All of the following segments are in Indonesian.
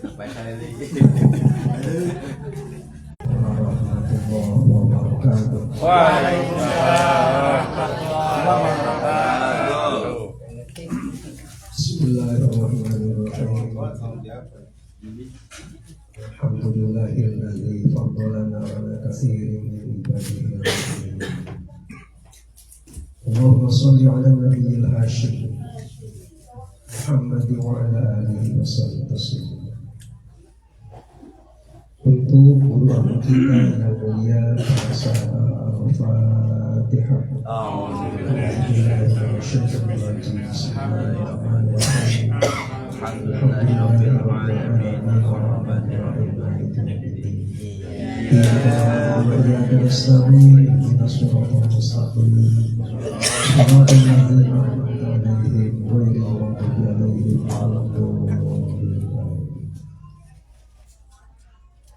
Bismillahirrahmanirrahim. Alhamdulillahilladzi faddalana ala katsirin min ibadihi. Allahumma shalli ala nabiyil hashim Muhammad wa ala alihi wasallam. Untuk guru kita yang mulia Al-Fatihah.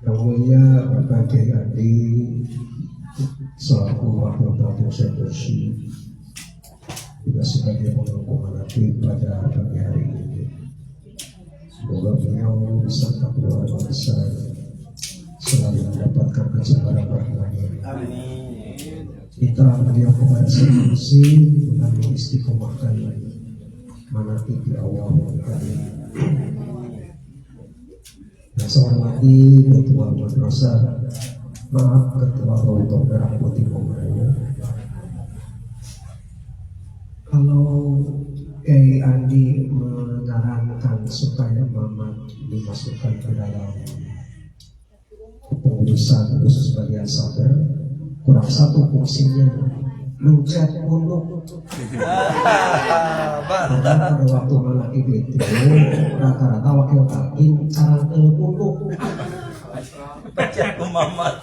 Yang mulia Bapak Kiai Andi selaku Wakil Ketua Syekh juga sebagai pengumpul nanti pada pagi hari ini. Semoga beliau beserta keluarga besar selalu mendapatkan kesabaran rahmatnya. Kita beliau kepada solusi dengan mengistiqomahkan manati di awal kali. Yang saya hormati Ketua Madrasah, Ketua Rawdoh Merah Putih Komandan. Kalau Kiai Andi menyarankan supaya Mamat dimasukkan ke dalam pengurusan khusus bagian sabar, kurang satu fungsinya mencet punduk. Pada waktu mana itu rata-rata wakil takin cara ke punduk. Baca ke Mamat.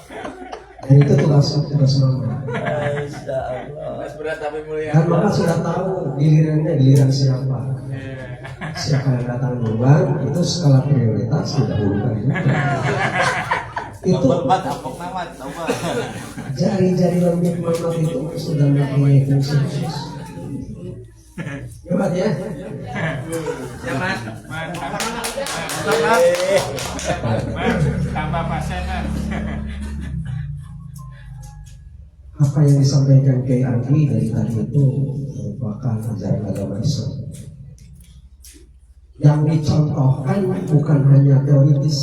Dan itu tugas Mamat. Berat tapi mulia. Dan Mamat sudah tahu giliran siapa. Siapa yang datang duluan itu skala prioritas didahulukan juga. Itu jari-jari lembut Mamat itu sudah mempunyai fungsi khusus. Hebat ya? Ya Mas. Tambah pasien Mas. Apa yang disampaikan Kiai Andi dari tadi itu merupakan ajaran agama Islam. Yang dicontohkan bukan hanya teoritis,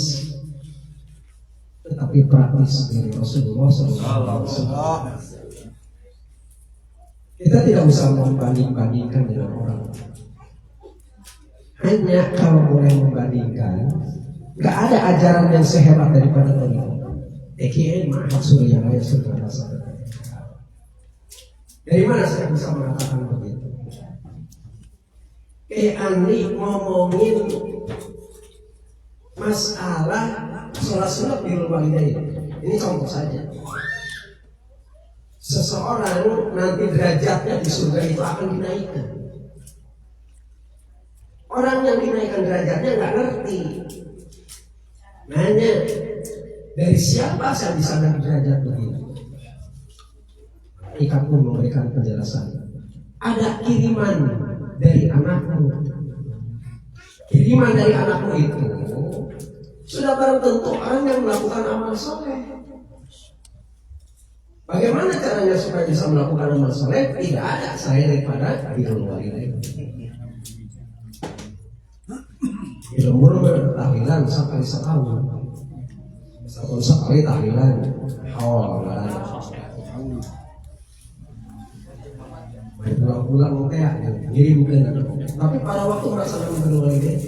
tetapi praktis dari Rasulullah SAW. Kita tidak usah membanding-bandingkan dengan orang. Hanya kalau boleh membandingkan, nggak ada ajaran yang sehebat daripada tadi. EKN Muhammad Surya Raya sudah rasakan. Dari mana saya bisa mengatakan begitu? Andi ngomongin masalah sholat sunat di rumah ini. Ini contoh saja. Seseorang nanti derajatnya di surga itu akan dinaikkan. Orang yang dinaikkan derajatnya nggak ngerti. Nanya, dari siapa saya bisa naik derajat begitu? Ikat pun memberikan penjelasan. Ada kiriman dari anakmu. Kiriman dari anakmu itu sudah barang tentu orang yang melakukan amal soleh. Bagaimana caranya supaya bisa melakukan amal soleh? Tidak ada saya daripada birrul walidain. Ilmu tahlilan sekali setahun, setahun sekali tahlilan. Pulang-pulang kayak ngirim ke anak. Tapi pada waktu merasakan birrul walidain,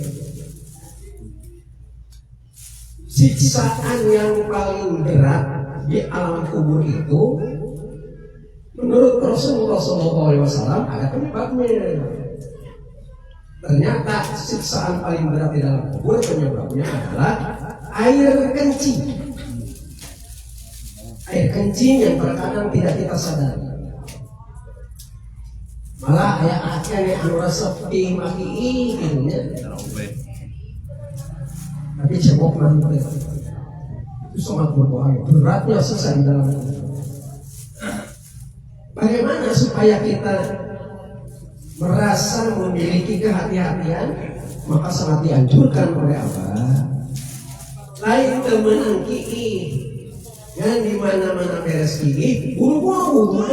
siksaan yang paling berat di alam kubur itu menurut Rasulullah SAW ada penyebabnya. Ternyata siksaan paling berat di dalam kubur penyebabnya adalah air kencing. Air kencing yang terkadang tidak kita sadari. Malah ayat-ayatnya yang anu sepi maki gitu ya. Tapi cebok nanti itu sangat berbahaya. Beratnya susah di dalam. Bagaimana supaya kita merasa memiliki kehati-hatian? Maka sangat dianjurkan oleh Allah lain temenan kieu. Yang di mana-mana beres kieu, buru-buru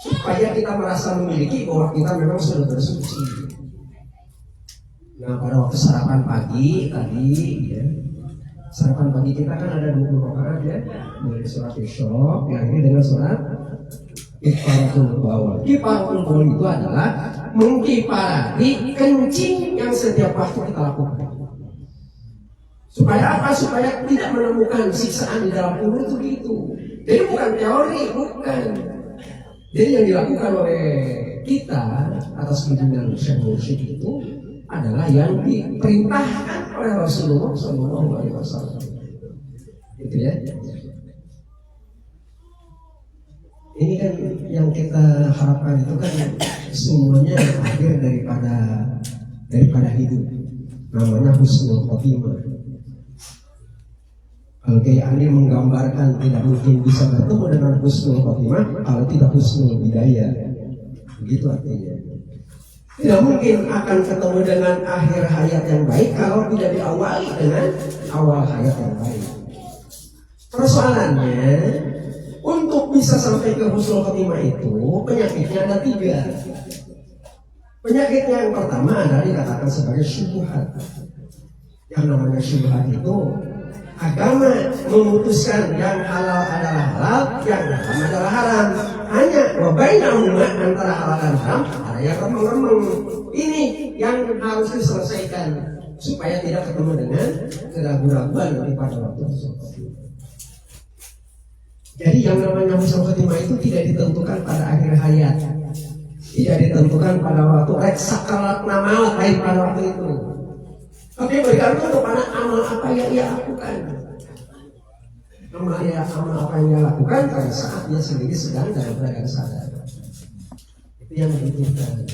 supaya kita merasa memiliki bahwa kita memang sudah bersuci. Nah, pada waktu sarapan pagi tadi ya, sarapan pagi kita kan ada 20 rakaat ya, mulai surat Isyra, yang ini dengan surat Kifaratul Baul. Kifaratul Baul itu adalah mengkifarati kencing yang setiap waktu kita lakukan. Supaya apa? Supaya tidak menemukan siksaan di dalam kubur itu gitu. Jadi bukan teori, bukan. Jadi yang dilakukan oleh kita atas bimbingan Syekh Mursyid itu adalah yang diperintahkan oleh Rasulullah SAW. Gitu ya. Ini kan yang kita harapkan itu kan semuanya akhir daripada hidup. Namanya husnul khotimah. Kalau kayak Andi menggambarkan tidak mungkin bisa bertemu dengan husnul khotimah kalau tidak husnul bidayah. Begitu artinya. Tidak mungkin akan ketemu dengan akhir hayat yang baik kalau tidak diawali dengan awal hayat yang baik. Persoalannya, untuk bisa sampai ke husnul khotimah itu penyakitnya ada 3. Penyakit yang pertama adalah dikatakan sebagai syubhat. Yang namanya syubhat itu agama memutuskan yang halal adalah halal, yang haram adalah haram. Hanya wabainahuma antara halal dan haram ada yang remeng-remeng. Ini yang harus diselesaikan supaya tidak ketemu dengan keraguan-keraguan pada waktu husnul khotimah. Jadi yang namanya husnul khotimah itu tidak ditentukan pada akhir hayat, tidak ditentukan pada waktu sakarat maut lain pada waktu itu. Tapi bergantung kepada amal apa yang ia lakukan. Amal apa yang ia lakukan pada saat dia sendiri sedang dalam keadaan sadar. Itu yang dibutuhkan.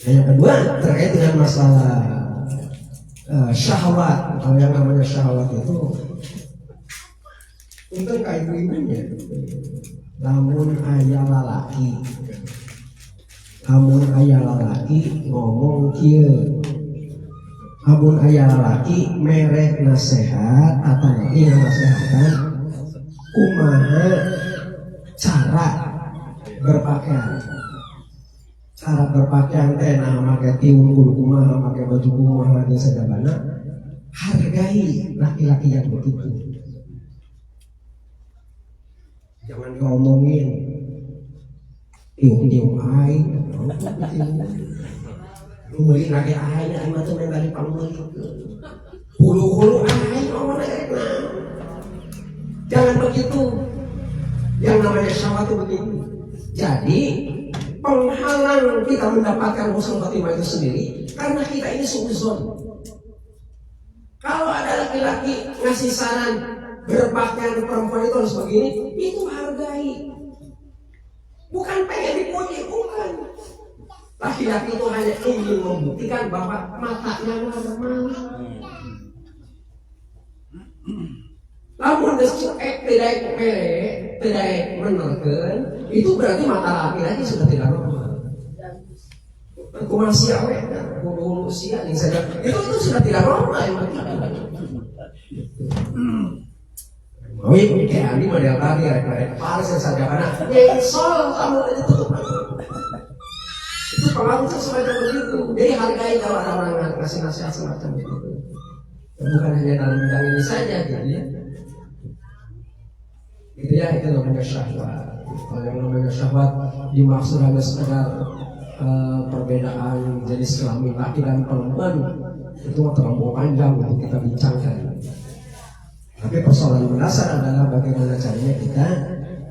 Yang kedua terkait dengan masalah syahwat. Kalau yang namanya syahwat itu kayak ibunya. Lamun ayah lalaki ngomong kieu. Amun ayah laki merek nasihat atau lagi nasihatkan kumaha cara berpakaian teh nah make tiung kudu kumaha make baju kumaha dan sadabana hargai laki-laki yang begitu. Jangan ngomongin tiung-tiung aing Umuri lagi aing mah teh dari pangmeuli. Hulu-hulu aing omong enak. Jangan begitu. Yang namanya syahwat itu begitu. Jadi penghalang kita mendapatkan husnul khotimah itu sendiri karena kita ini suudzon. Kalau ada laki-laki ngasih saran berpakaian perempuan itu harus begini, itu hargai. Bukan pengen dipuji, bukan. Laki-laki itu hanya ingin membuktikan bahwa matanya normal. Lamun tidak menerken, itu berarti mata laki-laki sudah tidak normal. Kumaha sia we, kudu sia ning saja. Itu sudah tidak normal emang. Oi, kayak Andi model tadi ya, Paris yang saja karena nyesol kamu itu. Itu pengaruhnya semacam begitu. Jadi hargai kalau ada orang ngasih nasihat semacam itu. Bukan hanya dalam bidang ini saja, gitu ya. Gitu ya, itu namanya syahwat. Kalau yang namanya syahwat dimaksud hanya sekedar perbedaan jenis kelamin laki dan perempuan, itu terlalu panjang untuk kita bincangkan. Tapi persoalan mendasar adalah bagaimana caranya kita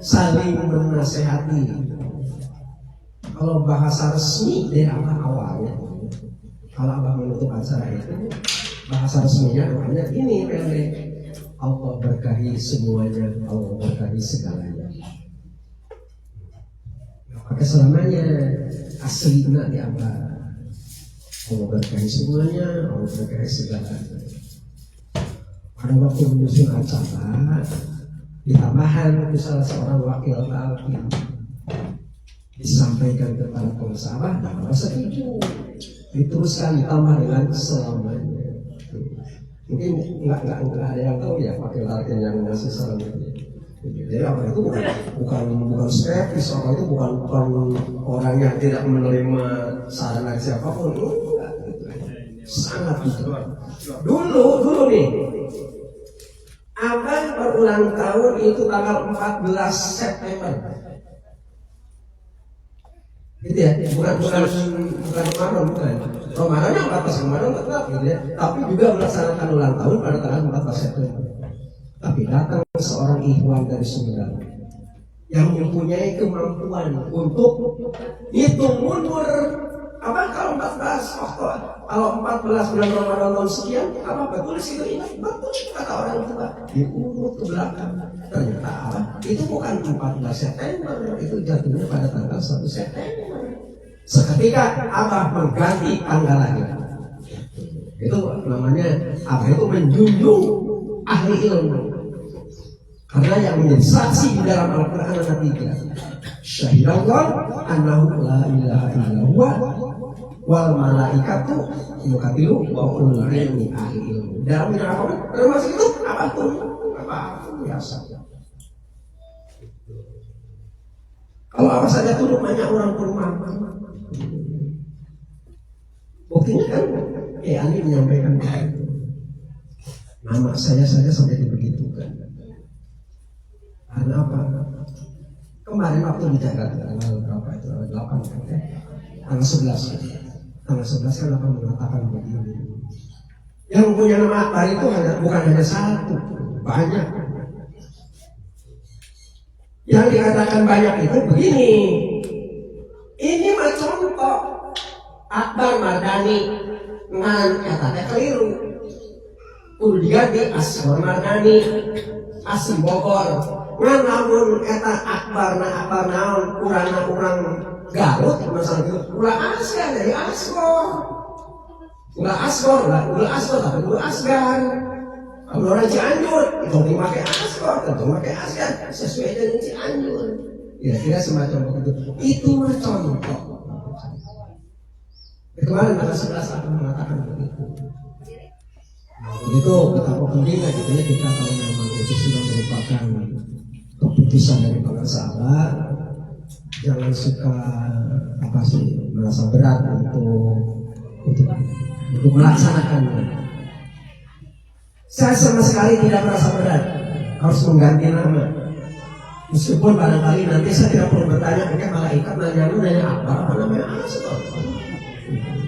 saling menasehati. Kalau bahasa resmi dari awalnya, kalau abah menutup acara itu, bahasa resminya namanya ini pendek. Allah berkahi semuanya, Allah berkahi segalanya. Pakai selamanya aslinya di abah. Allah berkahi semuanya, Allah berkahi segalanya. Pada waktu menyusun acara, ditambahan itu salah seorang wakil talqin. Disampaikan kepada pengusaha dan setuju, diteruskan ditambah dengan selamanya. Mungkin nggak ada yang tahu ya pakai target yang ngasih saran itu. Jadi apa itu bukan skeptis, apa itu bukan orang yang tidak menerima saran dari siapapun. Enggak, gitu. Sangat gitu. Dulu nih, Abang berulang tahun itu tanggal 14 September. Gitu ya, bukan Ramadan, bukan. Ramadannya 14 Ramadan tetap gitu ya. Tapi juga melaksanakan ulang tahun pada tanggal 14 September. Tapi datang seorang ikhwan dari Sumedang yang mempunyai kemampuan untuk hitung mundur. Apa kalau 14 Oktober, kalau 14 bulan Ramadan tahun sekian, apa betul itu ingat betul kata orang tua diurut ke belakang. Ternyata apa? Itu bukan 14 September, itu jatuhnya pada tanggal 1 September. Seketika Abah mengganti tanggal lahir. Itu namanya Abah itu menjunjung ahli ilmu. Karena yang menjadi saksi di dalam Al-Quran ada 3. Syahidallah annahu la ilaha illallah wal malaikatu yukatilu wa ulul ilmi ahli ilmu. Dalam bidang apa? Termasuk itu apapun biasa. Kalau apa saja tuh banyak orang berumah. Buktinya kan, Ani menyampaikan nama saya sampai dibegitukan. Karena apa? Kemarin waktu di Jakarta tanggal berapa itu? Tanggal 8 kan? Tanggal 11. Tanggal 11 kan akan mengatakan begini. Yang punya nama Akbar itu bukan hanya satu, banyak. Yang dikatakan banyak itu begini. Ini mah contoh Akbar Mardani ngan katanya keliru. Kudu diganti Asbar Mardani asli Bogor. Ngan namun eta Akbar naon urang Garut misalnya ulah Asgar dari Asgor. Ulah Asgor tapi ulah Asgar. Kalau orang Cianjur itu dipakai Asgor, tentu pakai Asgar sesuai dengan Cianjur. Kira-kira semacam begitu. Itu mah contoh. Kemarin tanggal 11 aku mengatakan begitu. Begitu betapa pentingnya gitu ya kita kalau memang itu sudah merupakan keputusan dari para sahabat, jangan suka merasa berat untuk melaksanakannya. Saya sama sekali tidak merasa berat harus mengganti nama. Meskipun barangkali nanti saya tidak perlu bertanya, mungkin malaikat nanya apa namanya Asgor.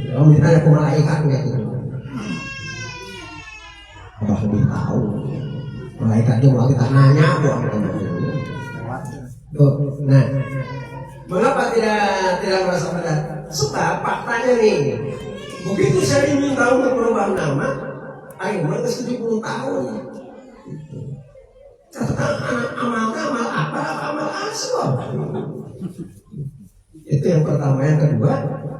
Kalau ditanya ke malaikat gitu, Abah lebih tahu. Malaikatnya mau kita nanya buat nah, mengapa tidak merasa berat? Sebab faktanya nih, begitu saya diminta untuk merubah nama, ayo mulai ke 70 tahun. Catatan amal apa amal Asgor. Itu yang pertama. Yang kedua,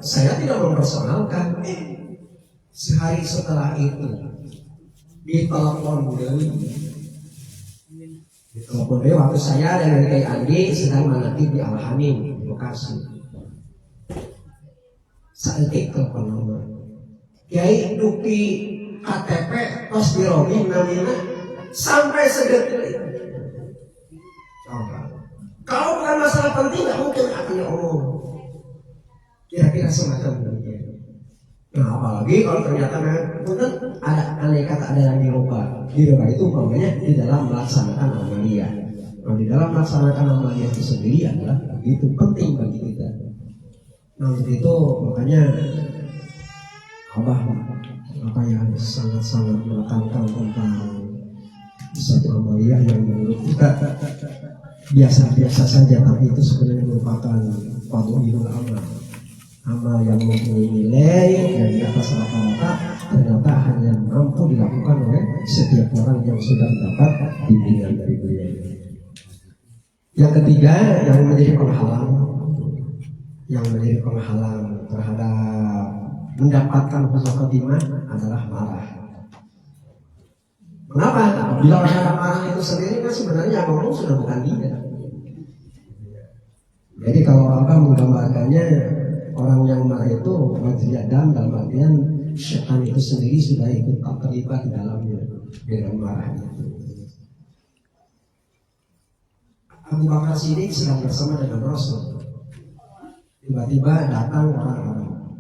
saya tidak mempersoalkan. Sehari setelah itu ditelepon waktu saya dan Kiai Andi sedang menanti di Al-Hamim Bekasi. Saetik telepon nomor Kiai dupi KTP tos dirogih namina sampai sedetik. Kalau bukan masalah penting nggak mungkin akan omong. Kira-kira semacam demikian. Nah, apalagi kalau ternyata ada aneh kata ada yang dilupa. Dilupa itu umpamanya di dalam melaksanakan amaliyah. Nah, di dalam melaksanakan amaliyah itu sendiri adalah begitu penting bagi kita. Nah, untuk itu makanya Abah yang sangat-sangat menekankan tentang satu amaliyah yang menurut kita biasa-biasa saja, tapi itu sebenarnya merupakan fadhilul amal yang mempunyai nilai yang di atas rata-rata ternyata hanya mampu dilakukan oleh setiap orang yang sudah mendapat bimbingan dari beliau. Yang ketiga yang menjadi penghalang terhadap mendapatkan husnul khotimah adalah marah. Kenapa? Bila orang marah itu sendiri kan sebenarnya ngomong sudah bukan dia. Jadi kalau Abah menggambarkannya orang yang marah itu wajiyadam dalam artian setan itu sendiri sudah ikut terlibat di dalamnya dengan marahnya. Abu Bakar Siddiq sedang bersama dengan Rasul. Tiba-tiba datang orang-orang.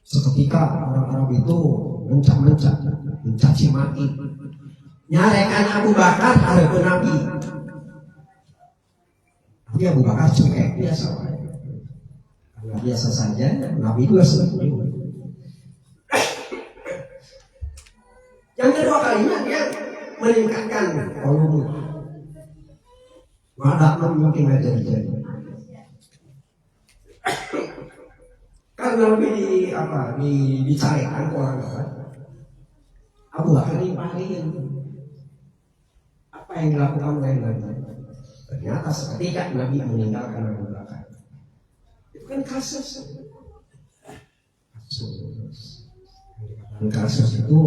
Seketika orang-orang itu mencaci maki, nyarekan Abu Bakar hadapan Nabi. Tapi Abu Bakar cuek biasa, karena biasa saja. Nabi juga senyum. Yang kedua kalinya dia meningkatkan volume. Ada mungkin aja jadi. Karena lebih dicarikan ke orang lain. Abu Bakar ini paling apa yang dilakukan oleh Nabi? Ternyata seketika Nabi meninggalkan Abu Bakar. Itu kan kasus. Kasus itu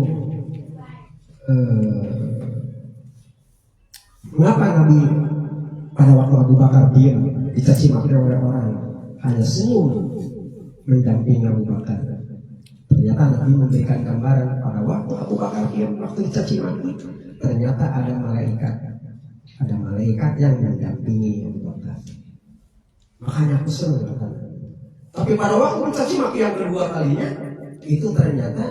mengapa Nabi pada waktu Abu Bakar diam dicaci maki oleh orang hanya senyum mendampingi Abu Bakar? Ternyata Nabi memberikan gambaran pada waktu Abu Bakar diam, waktu dicaci maki, ternyata ada malaikat yang mendampingi Abu Bakar. Makanya aku senang. Tapi pada waktu mencaci maki yang kedua kalinya, itu ternyata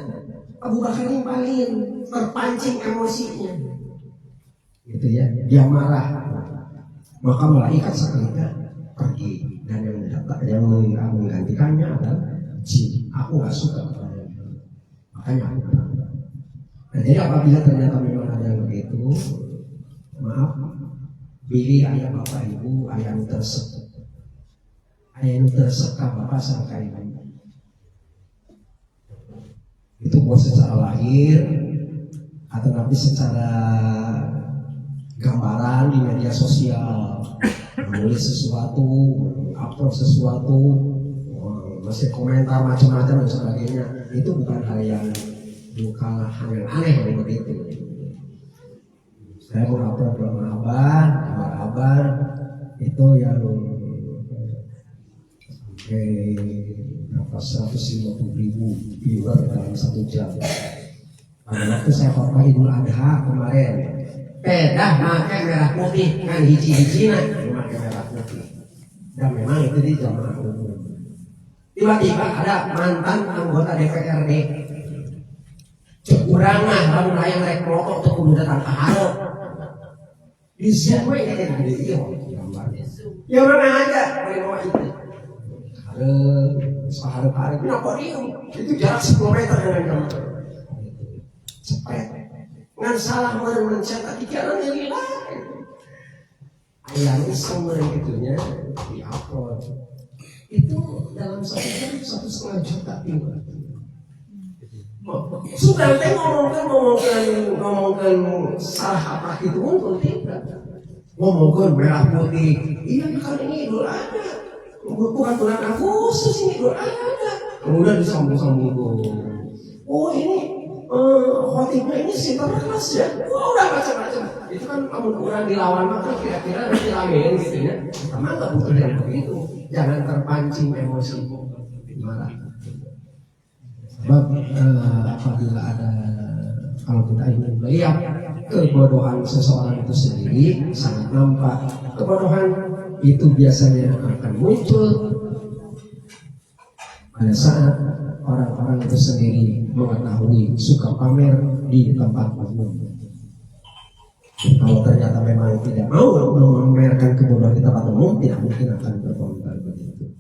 Abu Bakar yang paling terpancing emosinya. Gitu ya, dia marah. Maka malaikat seketika pergi, dan yang menggantikannya adalah jin. Aku nggak suka, makanya aku pergi. Nah, jadi apabila ternyata memang ada yang begitu, maaf, pilih ayah bapak ibu, ayah yang tersekap bapak sangka ibu. Itu buat secara lahir atau nanti secara gambaran di media sosial, menulis sesuatu, upload sesuatu, masih komentar macam-macam dan sebagainya. Itu bukan hal yang aneh yang begitu. Saya mengupload gambar abah itu yang sampai 150.000 viewer dalam 1 jam. Pada waktu saya khotbah Idul Adha kemarin, pedah pakai merah putih kan hiji-hijina pakai merah putih. Dan memang itu di jamaah umum. Tiba-tiba ada mantan anggota DPRD cekurangan lamun hayang rek rokok teu kudu datang ka hareup. Di Zoom we kayak gede ieu gambarnya. Ya mana aja mau itu. Hareup kenapa dia? Itu jarak 10 meter dengan kamu. Cepet. Ngan salah mencetak pikiran yang lain. Ayam iseng gitunya di-upload. Itu dalam 1 jam 1,5 juta view. Sudah teh ngomongkan salah apa itu pun tidak. Ngomongkan merah putih. Iya kan ini Idul Adha. Bukan bulan Agustus ini Idul Adha. Kemudian disambung-sambung. Oh ini khotibnya ini sinterklas ya. Udah macam-macam. Itu kan orang dilawan maka kira-kira nanti ramein gitu ya. Kita mah nggak butuh yang begitu. Jangan terpancing emosi marah. Sebab apabila ada, kalau kita ingin melihat kebodohan seseorang itu sendiri sangat nampak. Kebodohan itu biasanya akan muncul pada saat orang-orang itu sendiri mengetahui suka pamer di tempat umum. Kalau ternyata memang tidak mau memamerkan kebodohan di tempat umum, tidak mungkin akan berkomentar begitu.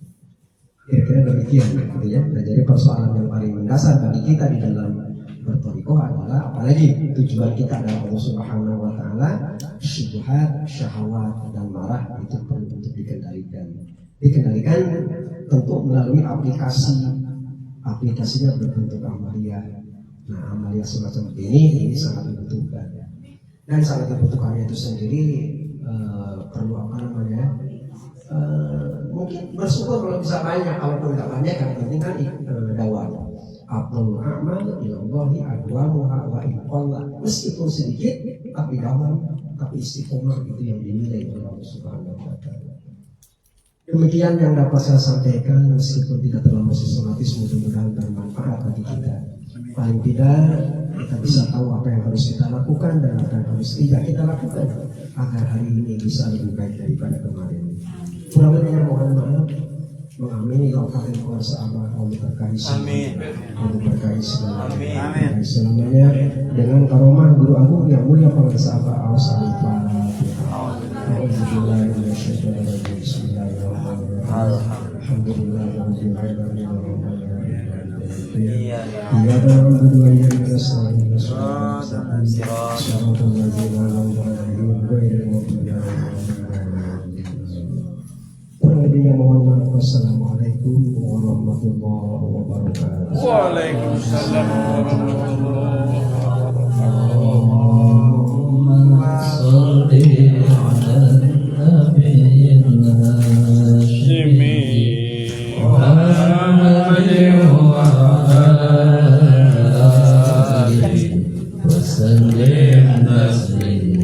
Kira-kira demikian, gitu ya. Nah, jadi persoalan yang paling mendasar bagi kita di dalam bertorikoh adalah, apalagi tujuan kita adalah Allah Subhanahu Wa Taala, syubhat, syahwat dan marah itu perlu untuk dikendalikan. Dikendalikan tentu melalui aplikasinya berbentuk amalia. Nah, amalia semacam ini sangat dibutuhkan. Dan sangat dibutuhkannya itu sendiri perlu mungkin bersyukur kalau bisa banyak, kalaupun tidak banyak yang penting kan dakwah. Abdul amal ilallahi adwamuha wa inqalla. Meskipun sedikit tapi dalam, tapi istiqomah itu yang dinilai oleh Allah Subhanahu Wa Taala. Demikian yang dapat saya sampaikan, meskipun tidak terlalu sistematis, mudah-mudahan bermanfaat bagi kita. Paling tidak kita bisa tahu apa yang harus kita lakukan dan apa yang harus tidak kita lakukan agar hari ini bisa lebih baik daripada kemarin. Kurang lebihnya mohon maaf. Mengamini doa yang kuasa Allah, Allah berkahi Amin. Allah berkahi selamanya. Amin. Berkahi selamanya dengan karomah guru agung yang mulia Penguasa Allah Al-Fatihah. Iya. Iya dalam berdua yang selain kurang lebihnya mohon maaf. Wassalamualaikum warahmatullahi wabarakatuh. Waalaikumsalam warahmatullahi وسلم تسليما